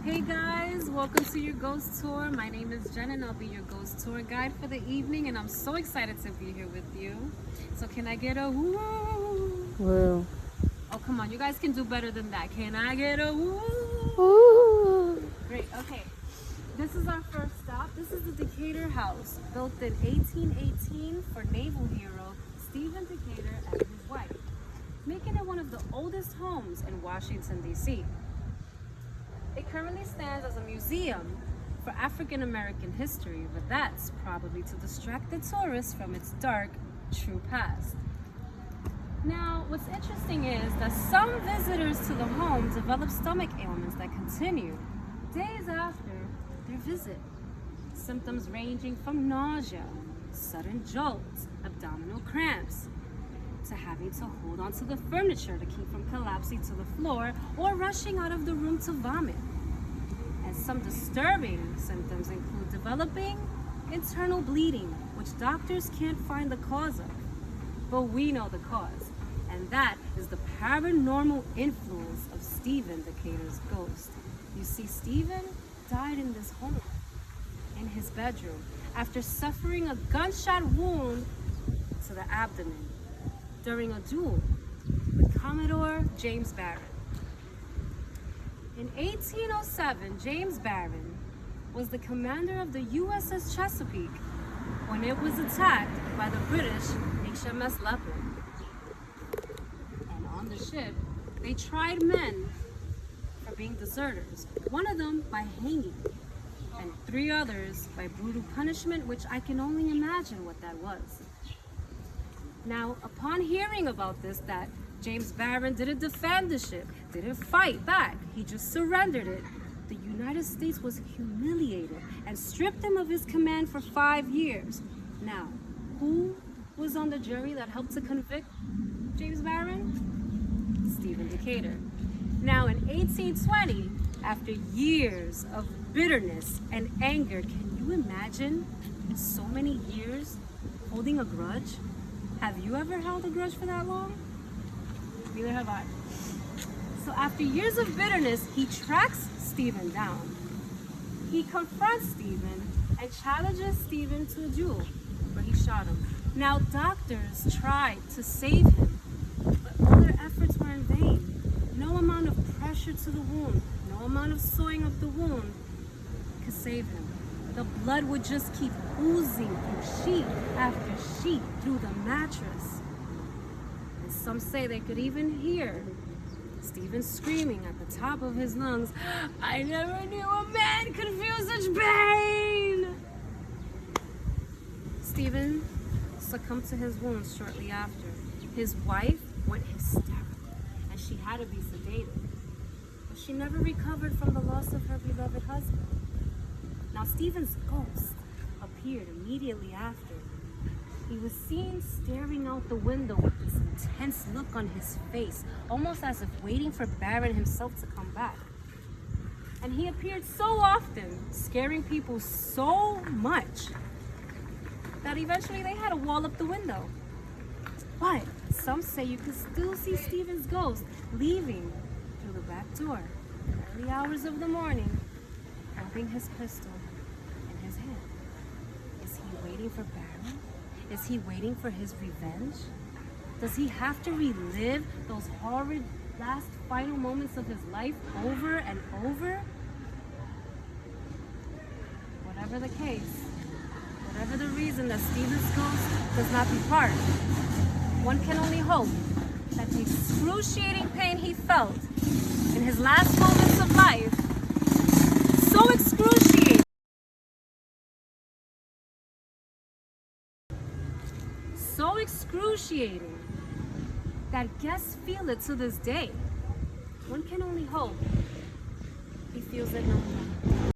Hey guys, welcome to your ghost tour. My name is Jen and I'll be your ghost tour guide for the evening, and I'm so excited to be here with you. So can I get a woo? Woo. Oh, come on, you guys can do better than that. Can I get a woo? Woo. Great, okay. This is our first stop. This is the Decatur House, built in 1818 for naval hero Stephen Decatur and his wife, making it one of the oldest homes in Washington, D.C. It currently stands as a museum for African American history, but that's probably to distract the tourists from its dark, true past. Now, what's interesting is that some visitors to the home develop stomach ailments that continue days after their visit. Symptoms ranging from nausea, sudden jolts, abdominal cramps, to having to hold onto the furniture to keep from collapsing to the floor or rushing out of the room to vomit. And some disturbing symptoms include developing internal bleeding, which doctors can't find the cause of. But we know the cause, and that is the paranormal influence of Stephen Decatur's ghost. You see, Stephen died in this home, in his bedroom, after suffering a gunshot wound to the abdomen during a duel with Commodore James Barron. In 1807, James Barron was the commander of the USS Chesapeake when it was attacked by the British HMS Leopard. And on the ship, they tried men for being deserters, one of them by hanging, and 3 others by brutal punishment, which I can only imagine what that was. Now, upon hearing about this, that James Barron didn't defend the ship, didn't fight back, he just surrendered it, the United States was humiliated and stripped him of his command for 5 years. Now, who was on the jury that helped to convict James Barron? Stephen Decatur. Now, in 1820, after years of bitterness and anger, can you imagine so many years holding a grudge? Have you ever held a grudge for that long? Neither have I. So after years of bitterness, he tracks Stephen down. He confronts Stephen and challenges Stephen to a duel where he shot him. Now doctors tried to save him, but all their efforts were in vain. No amount of pressure to the wound, no amount of sewing up the wound could save him. The blood would just keep oozing through sheet after sheet through the mattress. And some say they could even hear Stephen screaming at the top of his lungs, "I never knew a man could feel such pain!" Stephen succumbed to his wounds shortly after. His wife went hysterical, and she had to be sedated. But she never recovered from the loss of her beloved husband. Now, Stephen's ghost appeared immediately after. He was seen staring out the window with this intense look on his face, almost as if waiting for Barron himself to come back. And he appeared so often, scaring people so much, that eventually they had to wall up the window. But some say you can still see Stephen's ghost leaving through the back door in the early hours of the morning, holding his pistol in his hand. Is he waiting for Barron? Is he waiting for his revenge? Does he have to relive those horrid last final moments of his life over and over? Whatever the case, whatever the reason that Stephen's ghost does not depart, one can only hope that the excruciating pain he felt in his last moments of life, so excruciating, that guests feel it to this day. One can only hope he feels it no more.